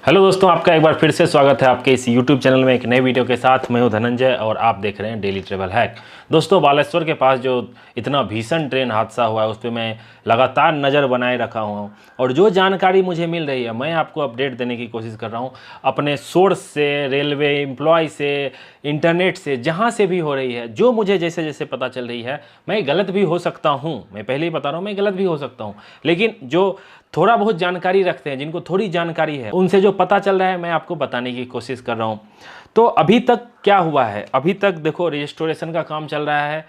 Hello दोस्तों, आपका एक बार फिर से स्वागत है आपके इस YouTube चैनल में एक नए वीडियो के साथ। मैं हूं धनंजय और आप देख रहे हैं डेली ट्रेवल हैक। दोस्तों, बालेश्वर के पास जो इतना भीषण ट्रेन हादसा हुआ है उस पर मैं लगातार नज़र बनाए रखा हुआ हूं और जो जानकारी मुझे मिल रही है मैं आपको अपडेट देने की कोशिश कर रहा हूं अपने सोर्स से, रेलवे एम्प्लॉय से, इंटरनेट से, जहाँ से भी हो रही है। जो मुझे जैसे जैसे पता चल रही है, मैं गलत भी हो सकता हूँ, मैं पहले ही बता रहा हूँ मैं गलत भी हो सकता हूँ, लेकिन जो थोड़ा बहुत जानकारी रखते हैं, जिनको थोड़ी जानकारी है, उनसे जो पता चल रहा है मैं आपको बताने की कोशिश कर रहा हूँ। तो अभी तक क्या हुआ है, अभी तक देखो रजिस्ट्रेशन का काम चल रहा है,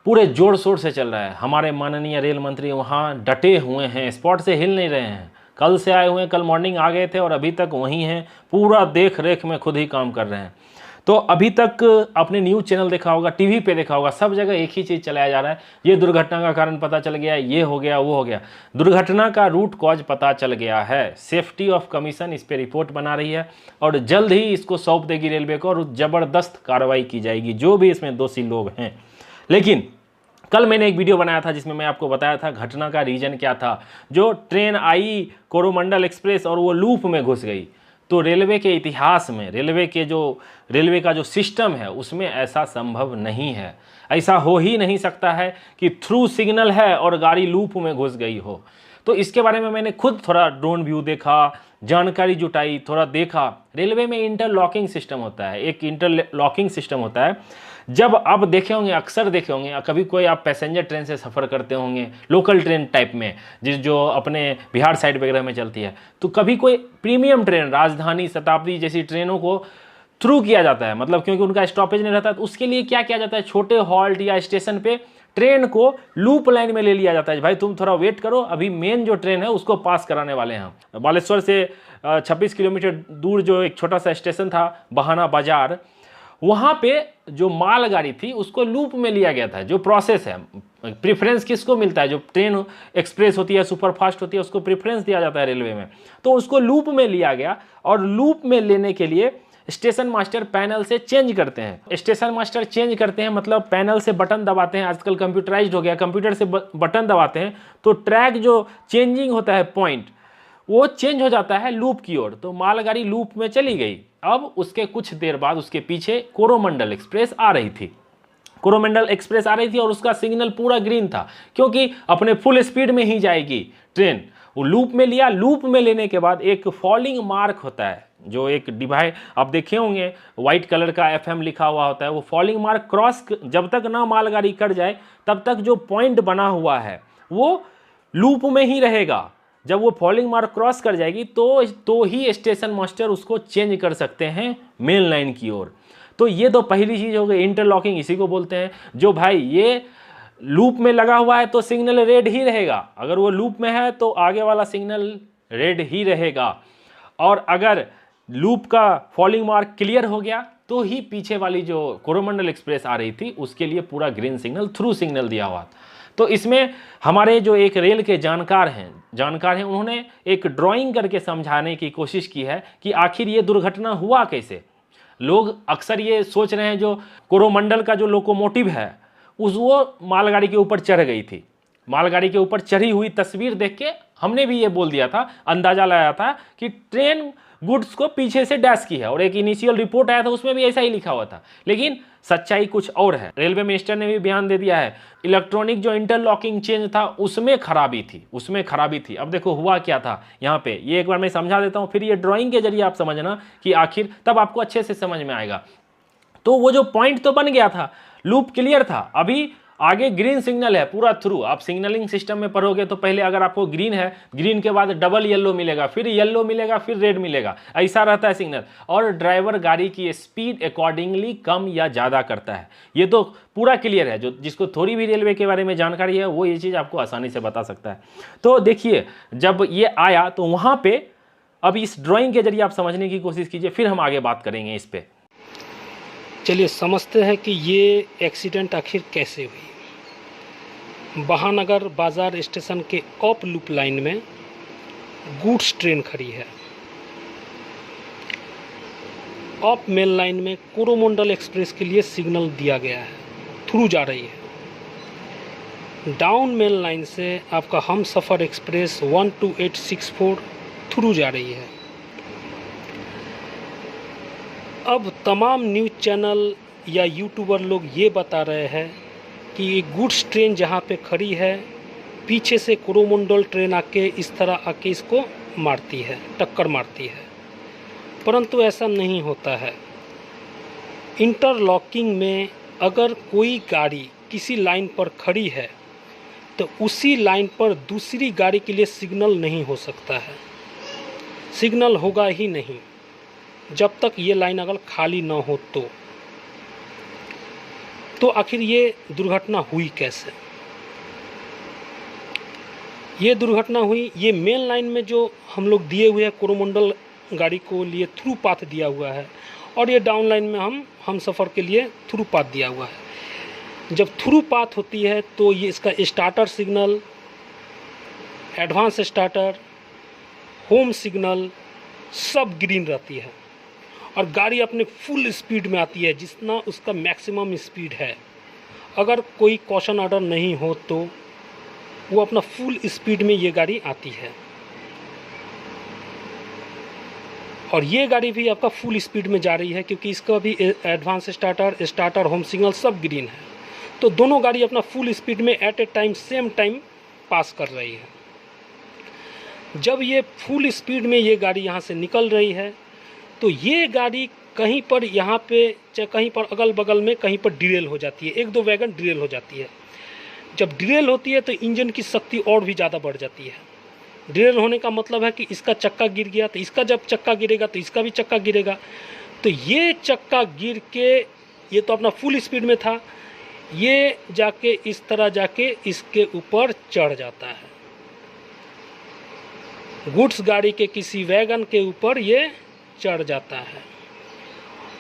पूरे जोर शोर से चल रहा है। हमारे माननीय रेल मंत्री वहाँ डटे हुए हैं, स्पॉट से हिल नहीं रहे हैं। कल से आए हुए हैं, कल मॉर्निंग आ गए थे और अभी तक वहीं हैं, पूरा देख रेख में खुद ही काम कर रहे हैं। तो अभी तक आपने न्यूज़ चैनल देखा होगा, टीवी पे देखा होगा, सब जगह एक ही चीज़ चलाया जा रहा है, ये दुर्घटना का कारण पता चल गया, ये हो गया, वो हो गया। दुर्घटना का रूट कॉज पता चल गया है। सेफ्टी ऑफ कमीशन इस पे रिपोर्ट बना रही है और जल्द ही इसको सौंप देगी रेलवे को और ज़बरदस्त कार्रवाई की जाएगी जो भी इसमें दोषी लोग हैं। लेकिन कल मैंने एक वीडियो बनाया था जिसमें मैं आपको बताया था घटना का रीजन क्या था। जो ट्रेन आई कोरोमंडल एक्सप्रेस और वो लूप में घुस गई, तो रेलवे के इतिहास में, रेलवे का जो सिस्टम है उसमें ऐसा संभव नहीं है। ऐसा हो ही नहीं सकता है कि थ्रू सिग्नल है और गाड़ी लूप में घुस गई हो। तो इसके बारे में मैंने खुद थोड़ा ड्रोन व्यू देखा, जानकारी जुटाई, थोड़ा देखा। रेलवे में इंटरलॉकिंग सिस्टम होता है, एक इंटरलॉकिंग सिस्टम होता है। जब आप देखे होंगे, अक्सर देखे होंगे, कभी कोई आप पैसेंजर ट्रेन से सफ़र करते होंगे, लोकल ट्रेन टाइप में, जो अपने बिहार साइड वगैरह में चलती है, तो कभी कोई प्रीमियम ट्रेन, राजधानी, शताब्दी जैसी ट्रेनों को थ्रू किया जाता है, मतलब क्योंकि उनका स्टॉपेज नहीं रहता, तो उसके लिए क्या किया जाता है, छोटे हॉल्ट या स्टेशन पे ट्रेन को लूप लाइन में ले लिया जाता है। भाई तुम थोड़ा वेट करो, अभी मेन जो ट्रेन है उसको पास कराने वाले हैं। बालेश्वर से 26 किलोमीटर दूर जो एक छोटा सा स्टेशन था बहाना बाजार, वहाँ पे जो मालगाड़ी थी उसको लूप में लिया गया था। जो प्रोसेस है, प्रेफरेंस किसको मिलता है, जो ट्रेन एक्सप्रेस होती है, सुपरफास्ट होती है, उसको प्रेफरेंस दिया जाता है रेलवे में, तो उसको लूप में लिया गया और लूप में लेने के लिए स्टेशन मास्टर पैनल से चेंज करते हैं। स्टेशन मास्टर चेंज करते हैं मतलब पैनल से बटन दबाते हैं, आजकल कंप्यूटराइज्ड हो गया, कंप्यूटर से बटन दबाते हैं तो ट्रैक जो चेंजिंग होता है, पॉइंट वो चेंज हो जाता है लूप की ओर। तो मालगाड़ी लूप में चली गई। अब उसके कुछ देर बाद उसके पीछे कोरोमंडल एक्सप्रेस आ रही थी। कोरोमंडल एक्सप्रेस आ रही थी और उसका सिग्नल पूरा ग्रीन था, क्योंकि अपने फुल स्पीड में ही जाएगी ट्रेन। वो लूप में लिया, लूप में लेने के बाद एक फॉलिंग मार्क होता है, जो एक डिवाइड आप देखे होंगे, व्हाइट कलर का FM लिखा हुआ होता है। वो फॉलिंग मार्क क्रॉस जब तक ना मालगाड़ी कट जाए तब तक जो पॉइंट बना हुआ है वो लूप में ही रहेगा। जब वो फॉलिंग मार्क क्रॉस कर जाएगी तो ही स्टेशन मास्टर उसको चेंज कर सकते हैं मेन लाइन की ओर। तो ये तो पहली चीज़ हो गई, इंटरलॉकिंग इसी को बोलते हैं। जो भाई ये लूप में लगा हुआ है तो सिग्नल रेड ही रहेगा, अगर वो लूप में है तो आगे वाला सिग्नल रेड ही रहेगा, और अगर लूप का फॉलिंग मार्क क्लियर हो गया तो ही पीछे वाली जो कोरोमंडल एक्सप्रेस आ रही थी उसके लिए पूरा ग्रीन सिग्नल, थ्रू सिग्नल दिया हुआ। तो इसमें हमारे जो एक रेल के जानकार हैं, उन्होंने एक ड्राइंग करके समझाने की कोशिश की है कि आखिर ये दुर्घटना हुआ कैसे। लोग अक्सर ये सोच रहे हैं जो कोरोमंडल का जो लोकोमोटिव है वो मालगाड़ी के ऊपर चढ़ गई थी। मालगाड़ी के ऊपर चढ़ी हुई तस्वीर देख के हमने भी ये बोल दिया था, अंदाजा लगाया था कि ट्रेन गुड्स को पीछे से डैश की है, और एक इनिशियल रिपोर्ट आया था उसमें भी ऐसा ही लिखा हुआ था। लेकिन सच्चाई कुछ और है। रेलवे मिनिस्टर ने भी बयान दे दिया है, इलेक्ट्रॉनिक जो इंटरलॉकिंग चेंज था उसमें खराबी थी। अब देखो हुआ क्या था यहाँ पे, ये एक बार मैं समझा देता हूँ, फिर ये ड्राइंग के जरिए आप समझना कि आखिर, तब आपको अच्छे से समझ में आएगा। तो वो जो पॉइंट तो बन गया था, लूप क्लियर था, अभी आगे ग्रीन सिग्नल है पूरा थ्रू। आप सिग्नलिंग सिस्टम में पढ़ोगे तो पहले अगर आपको ग्रीन है, ग्रीन के बाद डबल येलो मिलेगा, फिर येलो मिलेगा, फिर रेड मिलेगा, ऐसा रहता है सिग्नल। और ड्राइवर गाड़ी की स्पीड अकॉर्डिंगली कम या ज़्यादा करता है। ये तो पूरा क्लियर है, जो जिसको थोड़ी भी रेलवे के बारे में जानकारी है वो ये चीज़ आपको आसानी से बता सकता है। तो देखिए, जब ये आया तो वहाँ पे, अब इस ड्राइंग के जरिए आप समझने की कोशिश कीजिए, फिर हम आगे बात करेंगे इस पर। चलिए समझते हैं कि ये एक्सीडेंट आखिर कैसे हुई। बहानगर बाजार स्टेशन के ऑफ लूप लाइन में गुड्स ट्रेन खड़ी है। ऑफ मेन लाइन में कोरोमंडल एक्सप्रेस के लिए सिग्नल दिया गया है, थ्रू जा रही है। डाउन मेन लाइन से आपका हमसफ़र एक्सप्रेस 12864 थ्रू जा रही है। अब तमाम न्यूज़ चैनल या यूट्यूबर लोग ये बता रहे हैं कि ये गुड्स ट्रेन जहाँ पे खड़ी है, पीछे से कोरोमंडल ट्रेन आके इस तरह आके इसको मारती है, टक्कर मारती है। परंतु ऐसा नहीं होता है। इंटरलॉकिंग में अगर कोई गाड़ी किसी लाइन पर खड़ी है तो उसी लाइन पर दूसरी गाड़ी के लिए सिग्नल नहीं हो सकता है, सिग्नल होगा ही नहीं जब तक ये लाइन अगर खाली ना हो। तो आखिर ये दुर्घटना हुई कैसे? ये दुर्घटना हुई, ये मेन लाइन में जो हम लोग दिए हुए हैं कोरोमंडल गाड़ी को लिए थ्रू पाथ दिया हुआ है, और ये डाउन लाइन में हम सफ़र के लिए थ्रू पाथ दिया हुआ है। जब थ्रू पाथ होती है तो ये इसका starter signal, advance starter, home signal सब ग्रीन रहती है और गाड़ी अपने फुल स्पीड में आती है, जितना उसका मैक्सिमम स्पीड है। अगर कोई कॉशन ऑर्डर नहीं हो तो वो अपना फुल स्पीड में ये गाड़ी आती है, और ये गाड़ी भी आपका फुल स्पीड में जा रही है क्योंकि इसका भी एडवांस स्टार्टर, होम सिग्नल सब ग्रीन है। तो दोनों गाड़ी अपना फुल स्पीड में at a time same time pass कर रही है। जब ये फुल स्पीड में ये गाड़ी यहाँ से निकल रही है तो ये गाड़ी कहीं पर यहाँ पे चाहे कहीं पर अगल बगल में कहीं पर डिरेल हो जाती है, एक दो वैगन डिरेल हो जाती है। जब डिरेल होती है तो इंजन की शक्ति और भी ज़्यादा बढ़ जाती है। डिरेल होने का मतलब है कि इसका चक्का गिर गया तो इसका जब चक्का गिरेगा तो इसका भी चक्का गिरेगा। तो ये चक्का गिर के, ये तो अपना फुल स्पीड में था, ये जाके इस तरह जाके इसके ऊपर चढ़ जाता है, गुड्स गाड़ी के किसी वैगन के ऊपर ये चढ़ जाता है,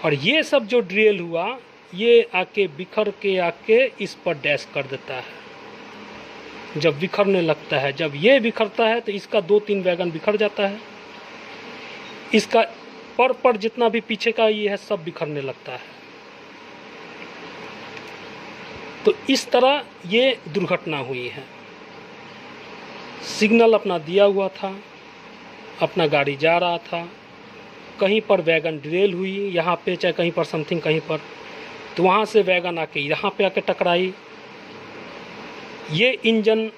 और ये सब जो ड्रिल हुआ ये आके बिखर के आके इस पर डैश कर देता है। जब बिखरने लगता है, जब ये बिखरता है तो इसका 2-3 वैगन बिखर जाता है, इसका पर जितना भी पीछे का ये है सब बिखरने लगता है। तो इस तरह ये दुर्घटना हुई है। सिग्नल अपना दिया हुआ था, अपना गाड़ी जा रहा था, कहीं पर वैगन डिरेल हुई यहाँ पे, चाहे कहीं पर समथिंग कहीं पर, तो वहाँ से वैगन आके यहाँ पे आके टकराई। ये इंजन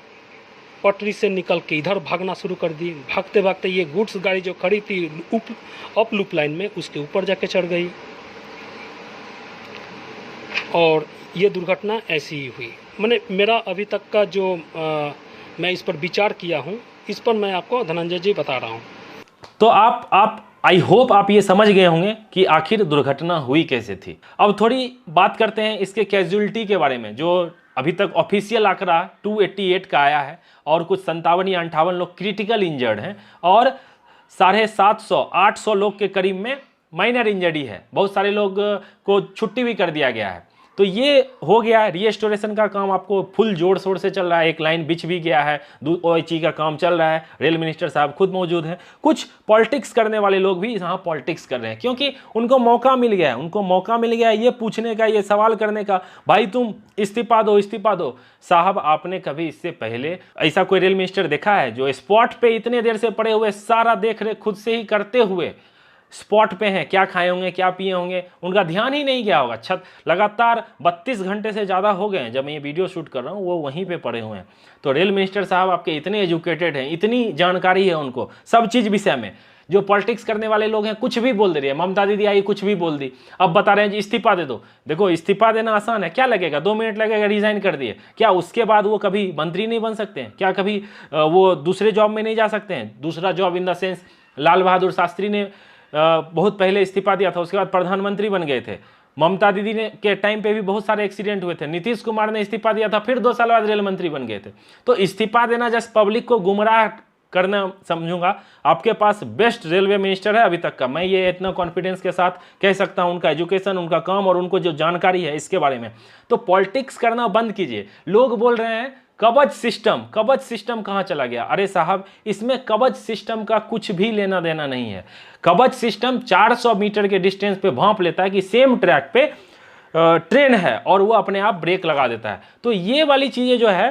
पटरी से निकल के इधर भागना शुरू कर दी। भागते भागते ये गुड्स गाड़ी जो खड़ी थी अप लूप लाइन में, उसके ऊपर जाके चढ़ गई, और ये दुर्घटना ऐसी ही हुई। मैंने मेरा अभी तक का जो मैं इस पर विचार किया हूँ, इस पर मैं आपको धनंजय जी बता रहा हूँ। तो आप आई होप आप ये समझ गए होंगे कि आखिर दुर्घटना हुई कैसे थी। अब थोड़ी बात करते हैं इसके कैजुअलिटी के बारे में, जो अभी तक ऑफिशियल आंकड़ा 288 का आया है, और कुछ 57 या 58 लोग क्रिटिकल इंजर्ड हैं, और 750-800 लोग के करीब में माइनर इंजरी है। बहुत सारे लोग को छुट्टी भी कर दिया गया है। तो ये हो गया। रीस्टोरेशन का काम आपको फुल जोर शोर से चल रहा है, एक लाइन बिछ भी गया है, OHE का काम चल रहा है, रेल मिनिस्टर साहब खुद मौजूद हैं। कुछ पॉलिटिक्स करने वाले लोग भी यहाँ पॉलिटिक्स कर रहे हैं, क्योंकि उनको मौका मिल गया है, उनको मौका मिल गया है ये पूछने का, ये सवाल करने का, भाई तुम इस्तीफा दो, इस्तीफा दो। साहब आपने कभी इससे पहले ऐसा कोई रेल मिनिस्टर देखा है जो स्पॉट पे इतने देर से पड़े हुए सारा देख रेख खुद से ही करते हुए स्पॉट पे हैं, क्या खाए होंगे, क्या पिए होंगे, उनका ध्यान ही नहीं गया होगा। छत लगातार 32 घंटे से ज़्यादा हो गए हैं, जब मैं ये वीडियो शूट कर रहा हूँ वो वहीं पे पड़े हुए हैं। तो रेल मिनिस्टर साहब आपके इतने एजुकेटेड हैं, इतनी जानकारी है उनको सब चीज़ विषय में। जो पॉलिटिक्स करने वाले लोग हैं कुछ भी बोल दे रही है, ममता दीदी आई कुछ भी बोल दी, अब बता रहे हैं जी इस्तीफा दे दो। देखो इस्तीफा देना आसान है, क्या लगेगा, 2 मिनट लगेगा, रिजाइन कर दिए। क्या उसके बाद वो कभी मंत्री नहीं बन सकते हैं? क्या कभी वो दूसरे जॉब में नहीं जा सकते हैं? दूसरा job in the sense Lal Bahadur Shastri ने बहुत पहले इस्तीफा दिया था, उसके बाद प्रधानमंत्री बन गए थे। ममता दीदी ने के टाइम पे भी बहुत सारे एक्सीडेंट हुए थे। नीतीश कुमार ने इस्तीफा दिया था, फिर 2 साल बाद रेल मंत्री बन गए थे। तो इस्तीफा देना जस्ट पब्लिक को गुमराह करना समझूंगा। आपके पास बेस्ट रेलवे मिनिस्टर है अभी तक का, मैं ये इतना कॉन्फिडेंस के साथ कह सकता हूं, उनका एजुकेशन, उनका काम और उनको जो जानकारी है इसके बारे में। तो पॉलिटिक्स करना बंद कीजिए। लोग बोल रहे हैं कवच सिस्टम कहाँ चला गया? अरे साहब इसमें कवच सिस्टम का कुछ भी लेना देना नहीं है। कवच सिस्टम 400 मीटर के डिस्टेंस पे भांप लेता है कि सेम ट्रैक पे ट्रेन है और वो अपने आप ब्रेक लगा देता है। तो ये वाली चीज़ें जो है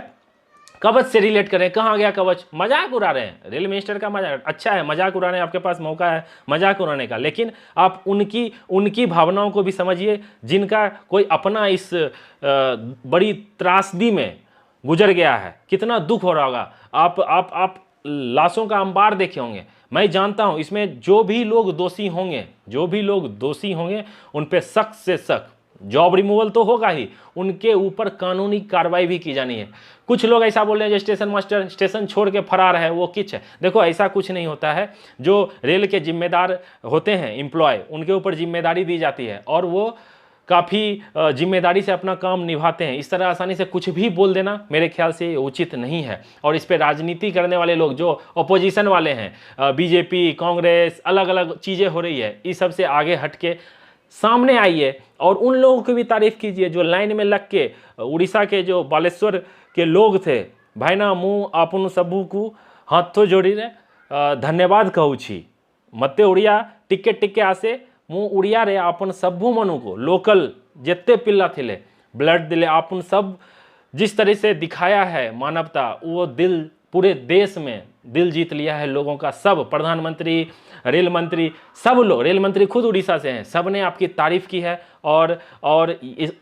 कवच से रिलेट करें, कहाँ गया कवच, मजाक उड़ा रहे हैं। रेल मिनिस्टर का मजाक अच्छा है, मजाक उड़ाने आपके पास मौका है मजाक उड़ाने का, लेकिन आप उनकी भावनाओं को भी समझिए जिनका कोई अपना इस बड़ी त्रासदी में गुजर गया है। कितना दुख हो रहा होगा। आप लाशों का अंबार देखे होंगे। मैं जानता हूं इसमें जो भी लोग दोषी होंगे उन पे सख्त से सख्त जॉब रिमूवल तो होगा ही, उनके ऊपर कानूनी कार्रवाई भी की जानी है। कुछ लोग ऐसा बोल रहे हैं जो स्टेशन मास्टर स्टेशन छोड़ के फरार है वो किच है। देखो ऐसा कुछ नहीं होता है। जो रेल के जिम्मेदार होते हैं एम्प्लॉय, उनके ऊपर जिम्मेदारी दी जाती है और वो काफ़ी जिम्मेदारी से अपना काम निभाते हैं। इस तरह आसानी से कुछ भी बोल देना मेरे ख्याल से उचित नहीं है। और इस पे राजनीति करने वाले लोग जो अपोजिशन वाले हैं, बीजेपी, कांग्रेस, अलग अलग चीज़ें हो रही है, इस सब से आगे हट के सामने आइए और उन लोगों की भी तारीफ कीजिए जो लाइन में लग के उड़ीसा के जो बालेश्वर के लोग थे, भाईना मुँह आपन सबू को हाथों जोड़ी रे धन्यवाद कहूँ छी। मते उड़िया टिके टिके आसे मुँह उड़िया रे आपन सबू मनु को लोकल जितने पिल्ला थिले ब्लड दिले आपन सब जिस तरह से दिखाया है मानवता, वो दिल पूरे देश में दिल जीत लिया है लोगों का। सब प्रधानमंत्री, रेल मंत्री, सब लोग, रेल मंत्री खुद उड़ीसा से हैं, सब ने आपकी तारीफ की है और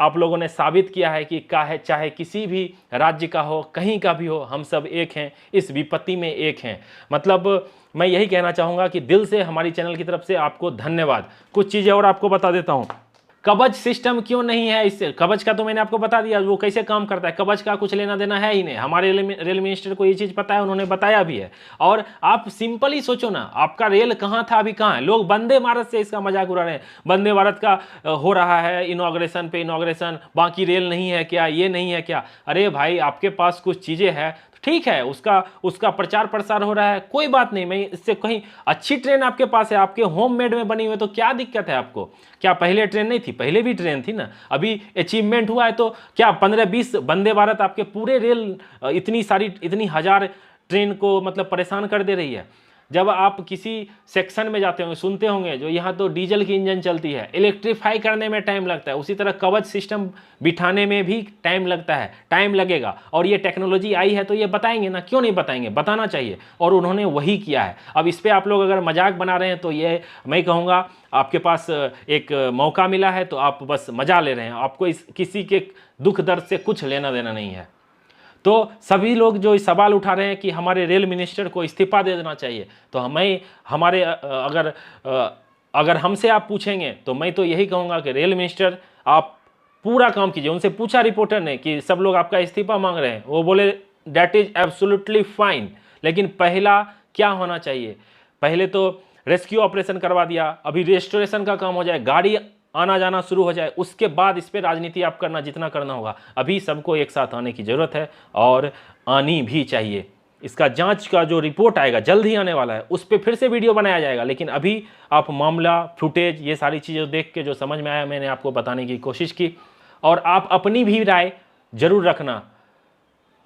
आप लोगों ने साबित किया है कि चाहे किसी भी राज्य का हो, कहीं का भी हो, हम सब एक हैं, इस विपत्ति में एक हैं। मतलब मैं यही कहना चाहूँगा कि दिल से हमारी चैनल की तरफ से आपको धन्यवाद। कुछ चीज़ें और आपको बता देता हूँ। कवच सिस्टम क्यों नहीं है इससे, कवच का तो मैंने आपको बता दिया वो कैसे काम करता है। कवच का कुछ लेना देना है ही नहीं। हमारे रेल मिनिस्टर को ये चीज़ पता है, उन्होंने बताया भी है। और आप सिंपल ही सोचो ना, आपका रेल कहाँ था अभी कहाँ है। लोग वंदे भारत से इसका मजाक उड़ा रहे हैं। वंदे भारत का हो रहा है इनॉग्रेशन पे इनॉग्रेशन, बाकी रेल नहीं है क्या, ये नहीं है क्या। अरे भाई आपके पास कुछ चीज़ें हैं ठीक है, उसका प्रचार प्रसार हो रहा है, कोई बात नहीं। मैं इससे कहीं अच्छी ट्रेन आपके पास है, आपके होममेड में बनी हुई है, तो क्या दिक्कत है आपको। क्या पहले ट्रेन नहीं थी? पहले भी ट्रेन थी ना। अभी अचीवमेंट हुआ है तो क्या 15-20 वंदे भारत आपके पूरे रेल इतनी हजार ट्रेन को मतलब परेशान कर दे रही है। जब आप किसी सेक्शन में जाते होंगे सुनते होंगे जो यहाँ तो डीजल की इंजन चलती है, इलेक्ट्रीफाई करने में टाइम लगता है, उसी तरह कवच सिस्टम बिठाने में भी टाइम लगता है, टाइम लगेगा। और ये टेक्नोलॉजी आई है तो ये बताएंगे ना, क्यों नहीं बताएंगे, बताना चाहिए। और उन्होंने वही किया है। अब इस पर आप लोग अगर मजाक बना रहे हैं तो ये मैं कहूँगा आपके पास एक मौका मिला है तो आप बस मजा ले रहे हैं। आपको किसी के दुख दर्द से कुछ लेना देना नहीं है। तो सभी लोग जो सवाल उठा रहे हैं कि हमारे रेल मिनिस्टर को इस्तीफा दे देना चाहिए, तो अगर हमसे आप पूछेंगे तो मैं तो यही कहूँगा कि रेल मिनिस्टर आप पूरा काम कीजिए। उनसे पूछा रिपोर्टर ने कि सब लोग आपका इस्तीफा मांग रहे हैं, वो बोले दैट इज एब्सोल्युटली फाइन। लेकिन पहला क्या होना चाहिए, पहले तो रेस्क्यू ऑपरेशन करवा दिया, अभी रेस्टोरेशन का काम हो जाए, गाड़ी आना जाना शुरू हो जाए, उसके बाद इस पर राजनीति आप करना जितना करना होगा। अभी सबको एक साथ आने की ज़रूरत है और आनी भी चाहिए। इसका जांच का जो रिपोर्ट आएगा जल्द ही आने वाला है, उस पर फिर से वीडियो बनाया जाएगा। लेकिन अभी आप मामला, फुटेज, ये सारी चीज़ें देख के जो समझ में आया मैंने आपको बताने की कोशिश की। और आप अपनी भी राय जरूर रखना।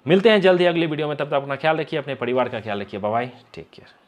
मिलते हैं जल्द ही अगली वीडियो में, तब तक अपना ख्याल रखिए, अपने परिवार का ख्याल रखिए। Bye bye, take care.